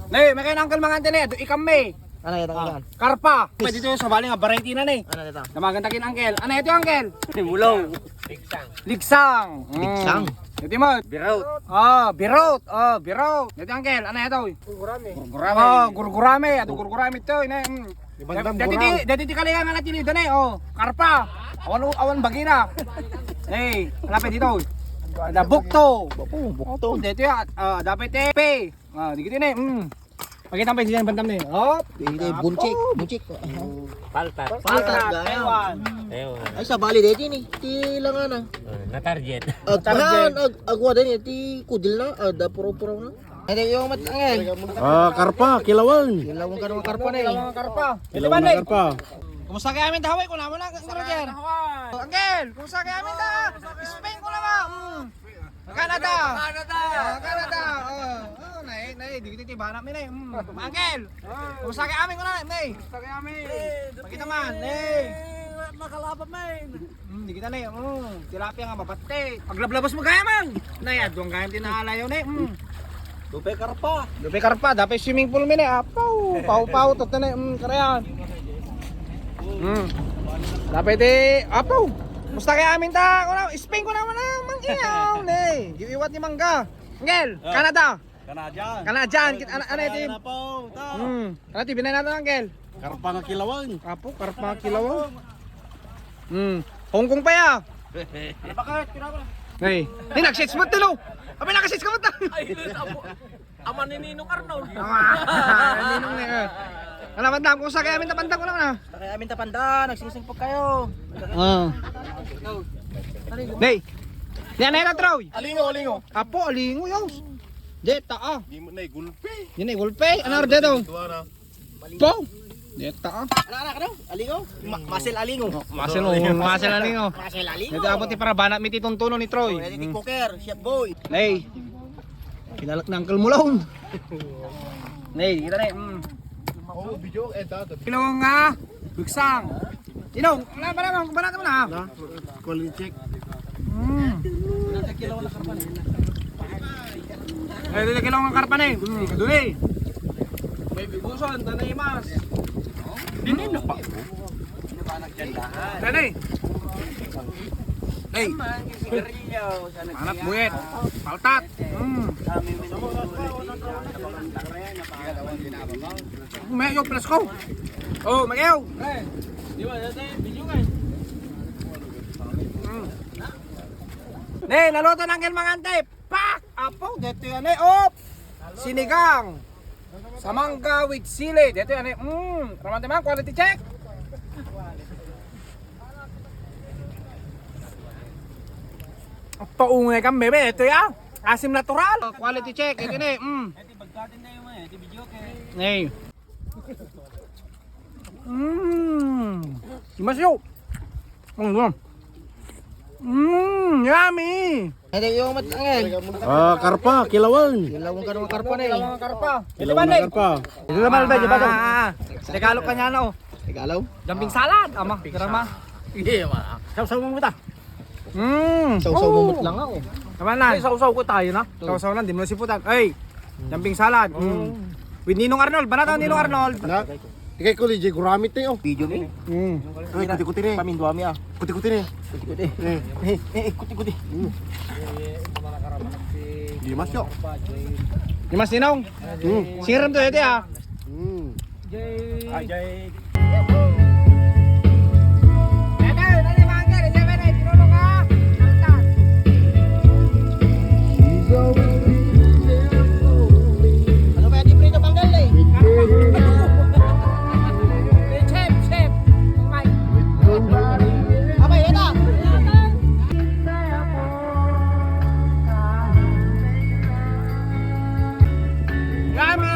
Nay, may kayo ng Uncle Mangante na, ikam may. Ano ito ikan? Karpa. Pwede dito sa bali nga variety na ni. Ano ito? Namagantakin Uncle. Ano ito Uncle? Mulong. Ligsang. Ligsang? Ito mo. Biraut. Birot. Birot. Ito Uncle. Ano ito? Gurgurame. Gurgurame. Ato gurgurame ito. Dati di kalihan nga natin dito na. Karpa. Awan bagina. Hey, malapit dito. Ada bukto. Bukto. Dito ya. Dapat tepe. Dikit na. Pakita pa diyan bantam ni. Hindi, buncik. Paltat. Paltat, Taiwan. Ewan. Ay, sa bali dito ni. Ti lang na. Na-target. Agwa din ti kudil na. Ada puro-puro na. Ito yung matangel. Karpa, kilawang. Kilawang ka naman karpa na eh. Kilawang karpa. Kilawang na karpa. Kumusta kay amin dahaway ko na mo na Roger. Uncle, kumusta kay amin da? Spain ko na ba? Canada. Nay, di kita banap mi nay. Uncle. Kumusta kay amin ko na nay. Kumusta kay amin? Pakita man, nay. Nakalapap man. Di kita nay. Tilapia nga mabate. Paglablabas mo kaya man. Nay, adong kaya tinaalayo nay. Dupe karpa, dapat swimming pool mi nay. Pau tot na karayan. Dapat apaw. Musta kay amin ta? Spain ko naman naman iyaw, ne. Giiwat ni Mangga. Angel, Canada. Canadian. Ano ito? Ano ito binay natin, Angel? Karpa nga kilawang. Apo, karpa kilawang. Hong Kong pa ya. Hey, ni nag-shades mo tilo. Abi nag-shades ka mo ta. Aman ni Ninong Arnold. Ninong ni. Ano bandam kung sa kay amin tapantang ko naman ah. Kaya amin tapanda, nagsisingpog kayo. Nay. Yan na troy. Alingo. Apo, alingo yaws. Deta ah. Di mo na gulpi. Yan ay gulpe. Ano rin dito? Po. Deta ah. Ano? Alingo? Masel alingo. Masel alingo. Masel alingo. Dito abot ti para banat mi tituntuno ni Troy. Pwede ti poker, shot boy. Nay. Kilalak na Uncle Mulong. Nay, kita na. Video dado. Kilawang nga. Bigsang. Inong, wala mo banat mo na. Quality check. Ay, dito kilawang ang karpa na eh. Doon eh. May biguson, tanay mas. Dini na pa. Tanay. Hey. Anak buet. Paltat. Mayo plus ko. Mayo. Di ba dati video kay. Nay, naluto ng Uncle Mangante. Pak! Apo, dito yan eh. Sinigang. Sa mangga with sili. Dito yan eh. Ramante man, quality check. Paungay kang bebe. Ito yan. Asim natural. Quality check. Ito na eh. Eti bagkatin na yung eti video kay. Nay. Masyo. Yummy. Ito yung matangel. Karpa, kilawang. Kilawang ka naman karpa na eh. Kilawang karpa. Kilawang na karpa. Ito naman ba diba daw? Tagalog ka niya no. Tagalaw? Jumping salad. Ama, karama. Hindi man. Saw mo ta. Saw-saw mumut lang ako. Tama na. Saw ko tayo na. Saw lang, di mo siputan. Ay, jumping salad. With Ninong Arnold. Banata Ninong Arnold. Ikay ko DJ guramit tayo. Video ni. Ay, kuti-kuti ni. Paminduami ah. Kuti-kuti ni. Kuti-kuti. Kuti-kuti. Di mas yo. Di mas Ninong. Siram to ito ah. Ajay. Ano ba yung prito panggal eh? Abay, yan ah. Yummy!